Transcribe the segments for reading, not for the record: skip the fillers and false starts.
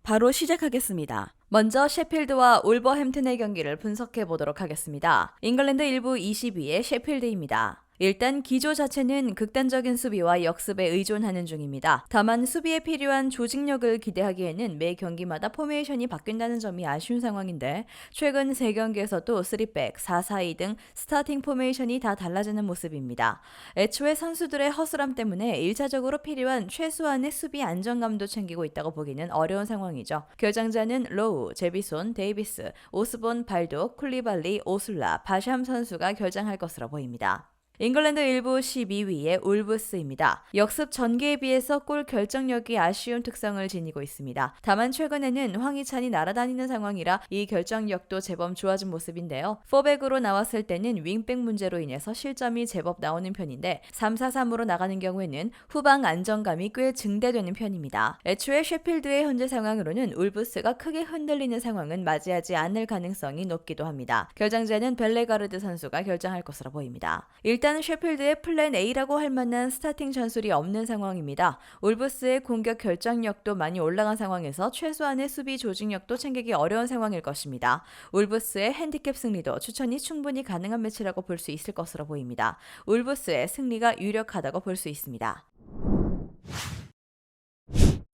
바로 시작하겠습니다. 먼저 셰필드와 올버햄튼의 경기를 분석해 보도록 하겠습니다. 잉글랜드 1부 22의 셰필드입니다. 일단 기조 자체는 극단적인 수비와 역습에 의존하는 중입니다. 다만 수비에 필요한 조직력을 기대하기에는 매 경기마다 포메이션이 바뀐다는 점이 아쉬운 상황인데 최근 3경기에서도 3백, 4-4-2 등 스타팅 포메이션이 다 달라지는 모습입니다. 애초에 선수들의 허술함 때문에 1차적으로 필요한 최소한의 수비 안정감도 챙기고 있다고 보기는 어려운 상황이죠. 결장자는 로우, 제비손, 데이비스, 오스본, 발독, 쿨리발리, 오술라, 바샴 선수가 결장할 것으로 보입니다. 잉글랜드 1부 12위의 울브스입니다. 역습 전개에 비해서 골 결정력이 아쉬운 특성을 지니고 있습니다. 다만 최근에는 황희찬이 날아다니는 상황이라 이 결정력도 제법 좋아진 모습인데요. 4백으로 나왔을 때는 윙백 문제로 인해서 실점이 제법 나오는 편인데 3-4-3으로 나가는 경우에는 후방 안정감이 꽤 증대되는 편입니다. 애초에 셰필드의 현재 상황으로는 울브스가 크게 흔들리는 상황은 맞이하지 않을 가능성이 높기도 합니다. 결장자는 벨레가르드 선수가 결정할 것으로 보입니다. 일단 셰필드의 플랜 A라고 할 만한 스타팅 전술이 없는 상황입니다. 울브스의 공격 결정력도 많이 올라간 상황에서 최소한의 수비 조직력도 챙기기 어려운 상황일 것입니다. 울브스의 핸디캡 승리도 추천이 충분히 가능한 매치라고 볼 수 있을 것으로 보입니다. 울브스의 승리가 유력하다고 볼 수 있습니다.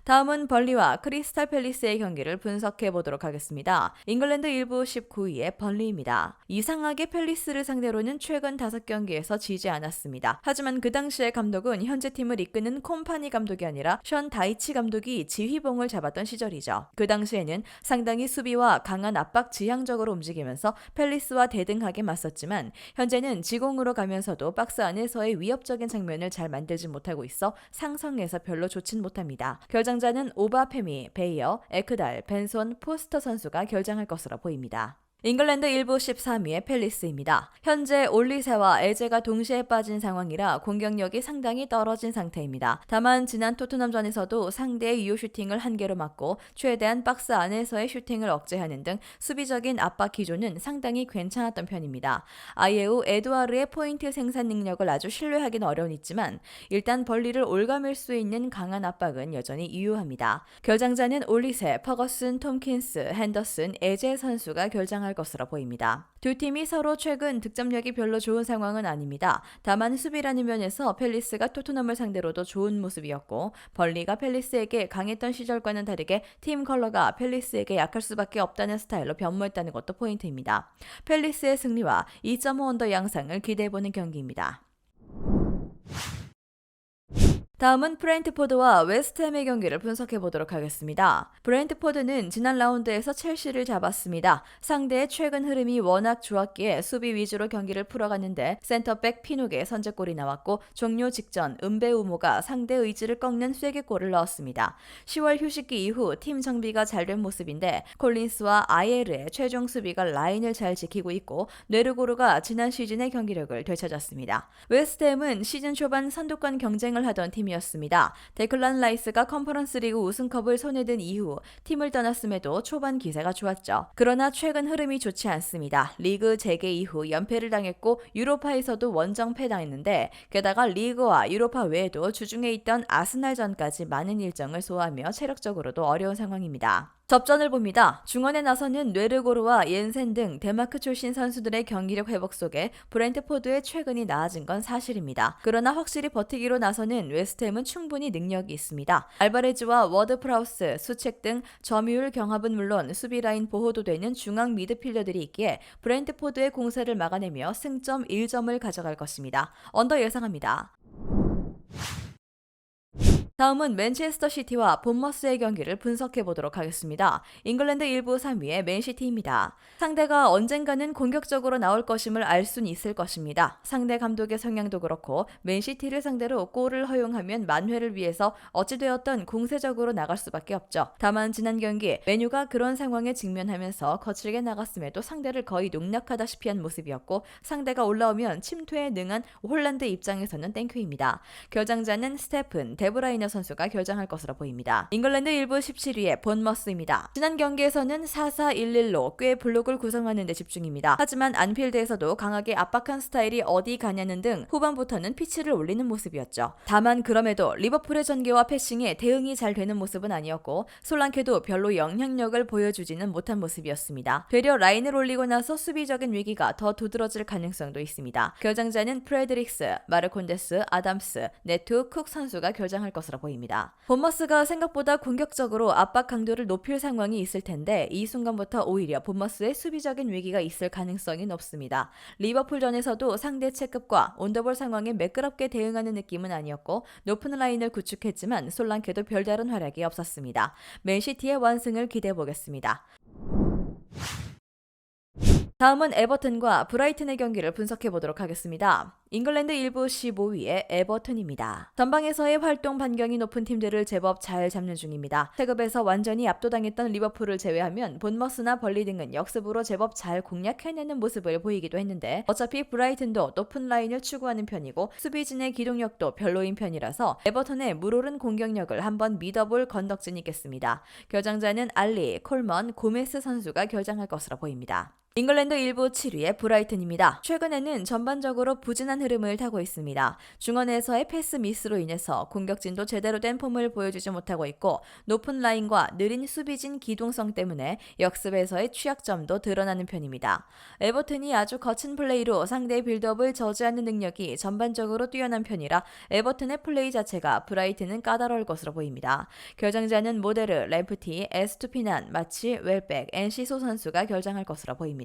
다음은 벌리와 크리스탈 팰리스의 경기를 분석해 보도록 하겠습니다. 잉글랜드 1부 19위의 벌리입니다. 이상하게 팰리스를 상대로는 최근 5경기에서 지지 않았습니다. 하지만 그 당시의 감독은 현재 팀을 이끄는 콤파니 감독이 아니라 션 다이치 감독이 지휘봉을 잡았던 시절이죠. 그 당시에는 상당히 수비와 강한 압박 지향적으로 움직이면서 팰리스와 대등하게 맞섰지만 현재는 지공으로 가면서도 박스 안에서의 위협적인 장면을 잘 만들지 못하고 있어 상성에서 별로 좋진 못합니다. 결장자는 오바페미, 베이어, 에크달, 벤손, 포스터 선수가 결장할 것으로 보입니다. 잉글랜드 1부 13위의 팰리스입니다. 현재 올리세와 에제가 동시에 빠진 상황이라 공격력이 상당히 떨어진 상태입니다. 다만 지난 토트넘전에서도 상대의 유효 슈팅을 한 개로 막고 최대한 박스 안에서의 슈팅을 억제하는 등 수비적인 압박 기조는 상당히 괜찮았던 편입니다. 아예우, 에두아르의 포인트 생산 능력을 아주 신뢰하기는 어려우니지만 일단 벌리를 올가맬 수 있는 강한 압박은 여전히 유효합니다. 결장자는 올리세, 퍼거슨, 톰킨스, 핸더슨, 에제 선수가 결장할 것으로 보입니다. 두 팀이 서로 최근 득점력이 별로 좋은 상황은 아닙니다. 다만 수비라는 면에서 팰리스가 토트넘을 상대로도 좋은 모습이었고 벌리가 팰리스에게 강했던 시절과는 다르게 팀 컬러가 팰리스에게 약할 수밖에 없다는 스타일로 변모했다는 것도 포인트입니다. 팰리스의 승리와 2.5 언더 양상을 기대해보는 경기입니다. 다음은 브렌트포드와 웨스트햄의 경기를 분석해 보도록 하겠습니다. 브렌트포드는 지난 라운드에서 첼시를 잡았습니다. 상대의 최근 흐름이 워낙 좋았기에 수비 위주로 경기를 풀어갔는데 센터백 피녹의 선제골이 나왔고 종료 직전 은베우모가 상대 의지를 꺾는 쐐기골을 넣었습니다. 10월 휴식기 이후 팀 정비가 잘 된 모습인데 콜린스와 아예르의 최종 수비가 라인을 잘 지키고 있고 뇌르고르가 지난 시즌의 경기력을 되찾았습니다. 웨스트햄은 시즌 초반 선두권 경쟁을 하던 팀 였습니다. 데클란 라이스가 컨퍼런스 리그 우승컵을 손에 든 이후 팀을 떠났음에도 초반 기세가 좋았죠. 그러나 최근 흐름이 좋지 않습니다. 리그 재개 이후 연패를 당했고 유로파에서도 원정 패당했는데 게다가 리그와 유로파 외에도 주중에 있던 아스날전까지 많은 일정을 소화하며 체력적으로도 어려운 상황입니다. 접전을 봅니다. 중원에 나서는 뇌르고르와 옌센 등 덴마크 출신 선수들의 경기력 회복 속에 브렌트포드의 최근이 나아진 건 사실입니다. 그러나 확실히 버티기로 나서는 웨스트햄은 충분히 능력이 있습니다. 알바레즈와 워드프라우스, 수책 등 점유율 경합은 물론 수비 라인 보호도 되는 중앙 미드필더들이 있기에 브렌트포드의 공세를 막아내며 승점 1점을 가져갈 것입니다. 언더 예상합니다. 다음은 맨체스터 시티와 본머스의 경기를 분석해 보도록 하겠습니다. 잉글랜드 1부 3위의 맨시티입니다. 상대가 언젠가는 공격적으로 나올 것임을 알 수는 있을 것입니다. 상대 감독의 성향도 그렇고 맨시티를 상대로 골을 허용하면 만회를 위해서 어찌되었던 공세적으로 나갈 수밖에 없죠. 다만 지난 경기 메뉴가 그런 상황에 직면하면서 거칠게 나갔음에도 상대를 거의 농락하다시피 한 모습이었고 상대가 올라오면 침투에 능한 홀란드 입장에서는 땡큐입니다. 결장자는 스테픈, 데브라이너 선수가 결장할 것으로 보입니다. 잉글랜드 1부 17위의 본머스입니다. 지난 경기에서는 4-4-1-1로 꽤 블록을 구성하는 데 집중입니다. 하지만 안필드에서도 강하게 압박한 스타일이 어디 가냐는 등 후반부터는 피치를 올리는 모습이었죠. 다만 그럼에도 리버풀의 전개와 패싱에 대응이 잘 되는 모습은 아니었고 솔랑케도 별로 영향력을 보여주지는 못한 모습이었습니다. 되려 라인을 올리고 나서 수비적인 위기가 더 두드러질 가능성도 있습니다. 결장자는 프레드릭스, 마르콘데스, 아담스, 네투, 쿡 선수가 결장할 것으로 보입니다. 본머스가 생각보다 공격적으로 압박 강도를 높일 상황이 있을 텐데 이 순간부터 오히려 본머스의 수비적인 위기가 있을 가능성이 높습니다. 리버풀전에서도 상대 체급과 온더볼 상황에 매끄럽게 대응하는 느낌은 아니었고 높은 라인을 구축했지만 솔랑케도 별다른 활약이 없었습니다. 맨시티의 완승을 기대해보겠습니다. 다음은 에버튼과 브라이튼의 경기를 분석해보도록 하겠습니다. 잉글랜드 1부 15위의 에버튼입니다. 전방에서의 활동 반경이 높은 팀들을 제법 잘 잡는 중입니다. 체급에서 완전히 압도당했던 리버풀을 제외하면 본머스나 벌리 등은 역습으로 제법 잘 공략해내는 모습을 보이기도 했는데 어차피 브라이튼도 높은 라인을 추구하는 편이고 수비진의 기동력도 별로인 편이라서 에버튼의 물오른 공격력을 한번 믿어볼 건덕진이 있겠습니다. 결장자는 알리, 콜먼, 고메스 선수가 결장할 것으로 보입니다. 잉글랜드 1부 7위의 브라이튼입니다. 최근에는 전반적으로 부진한 흐름을 타고 있습니다. 중원에서의 패스 미스로 인해서 공격진도 제대로 된 폼을 보여주지 못하고 있고 높은 라인과 느린 수비진 기동성 때문에 역습에서의 취약점도 드러나는 편입니다. 에버튼이 아주 거친 플레이로 상대의 빌드업을 저지하는 능력이 전반적으로 뛰어난 편이라 에버튼의 플레이 자체가 브라이튼은 까다로울 것으로 보입니다. 결장자는 모데르, 램프티, 에스투피난, 마치, 웰백, 엔시소 선수가 결장할 것으로 보입니다.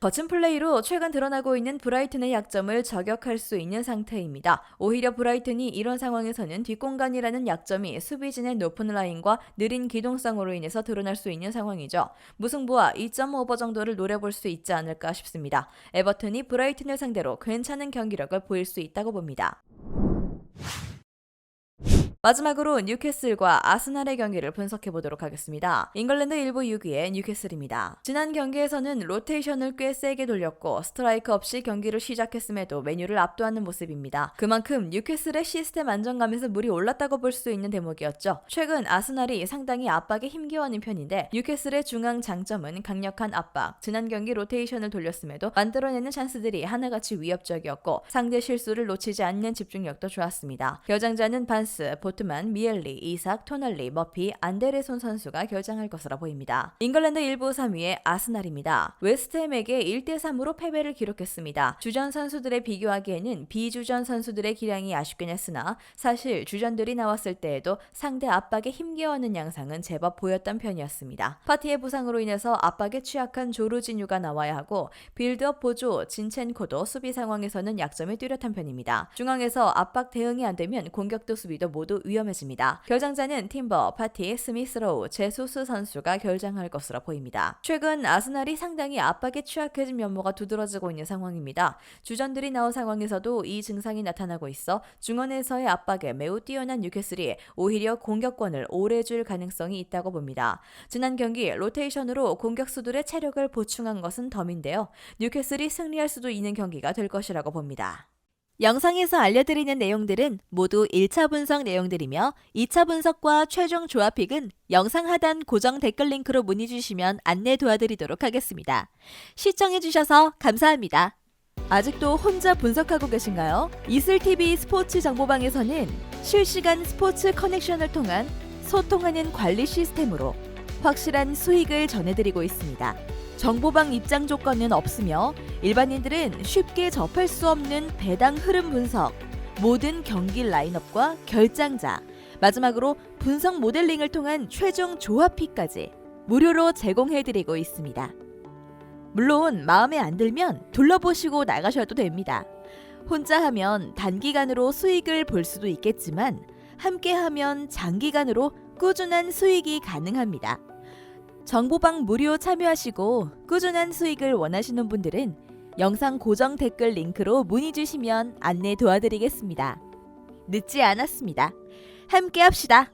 거친 플레이로 최근 드러나고 있는 브라이튼의 약점을 저격할 수 있는 상태입니다. 오히려 브라이튼이 이런 상황에서는 뒷공간이라는 약점이 수비진의 높은 라인과 느린 기동성으로 인해서 드러날 수 있는 상황이죠. 무승부와 2.5버 정도를 노려볼 수 있지 않을까 싶습니다. 에버튼이 브라이튼을 상대로 괜찮은 경기력을 보일 수 있다고 봅니다. 마지막으로 뉴캐슬과 아스날의 경기를 분석해보도록 하겠습니다. 잉글랜드 1부 6위의 뉴캐슬입니다. 지난 경기에서는 로테이션을 꽤 세게 돌렸고 스트라이크 없이 경기를 시작했음에도 메뉴를 압도하는 모습입니다. 그만큼 뉴캐슬의 시스템 안정감에서 물이 올랐다고 볼 수 있는 대목이었죠. 최근 아스날이 상당히 압박에 힘겨워하는 편인데 뉴캐슬의 중앙 장점은 강력한 압박, 지난 경기 로테이션을 돌렸음에도 만들어내는 찬스들이 하나같이 위협적이었고 상대 실수를 놓치지 않는 집중력도 좋았습니다. 결장자는 반스, 보트만, 미엘리, 이삭, 토널리, 머피, 안데르손 선수가 결장할 것으로 보입니다. 잉글랜드 1부 3위의 아스날입니다. 웨스트햄에게 1-3으로 패배를 기록했습니다. 주전 선수들에 비교하기에는 비주전 선수들의 기량이 아쉽긴 했으나 사실 주전들이 나왔을 때에도 상대 압박에 힘겨워하는 양상은 제법 보였던 편이었습니다. 파티의 부상으로 인해서 압박에 취약한 조르지뉴가 나와야 하고 빌드업 보조 진첸코도 수비 상황에서는 약점이 뚜렷한 편입니다. 중앙에서 압박 대응이 안 되면 공격도 수비도 모두 위험해집니다. 결장자는 팀버, 파티, 스미스로우, 제수스 선수가 결장할 것으로 보입니다. 최근 아스날이 상당히 압박에 취약해진 면모가 두드러지고 있는 상황입니다. 주전들이 나온 상황에서도 이 증상이 나타나고 있어 중원에서의 압박에 매우 뛰어난 뉴캐슬이 오히려 공격권을 오래 줄 가능성이 있다고 봅니다. 지난 경기 로테이션으로 공격수들의 체력을 보충한 것은 덤인데요. 뉴캐슬이 승리할 수도 있는 경기가 될 것이라고 봅니다. 영상에서 알려드리는 내용들은 모두 1차 분석 내용들이며 2차 분석과 최종 조합픽은 영상 하단 고정 댓글 링크로 문의 주시면 안내 도와드리도록 하겠습니다. 시청해주셔서 감사합니다. 아직도 혼자 분석하고 계신가요? 이슬TV 스포츠 정보방에서는 실시간 스포츠 커넥션을 통한 소통하는 관리 시스템으로 확실한 수익을 전해드리고 있습니다. 정보방 입장 조건은 없으며 일반인들은 쉽게 접할 수 없는 배당 흐름 분석, 모든 경기 라인업과 결장자, 마지막으로 분석 모델링을 통한 최종 조합픽까지 무료로 제공해드리고 있습니다. 물론 마음에 안 들면 둘러보시고 나가셔도 됩니다. 혼자 하면 단기간으로 수익을 볼 수도 있겠지만 함께 하면 장기간으로 꾸준한 수익이 가능합니다. 정보방 무료 참여하시고 꾸준한 수익을 원하시는 분들은 영상 고정 댓글 링크로 문의 주시면 안내 도와드리겠습니다. 늦지 않았습니다. 함께 합시다.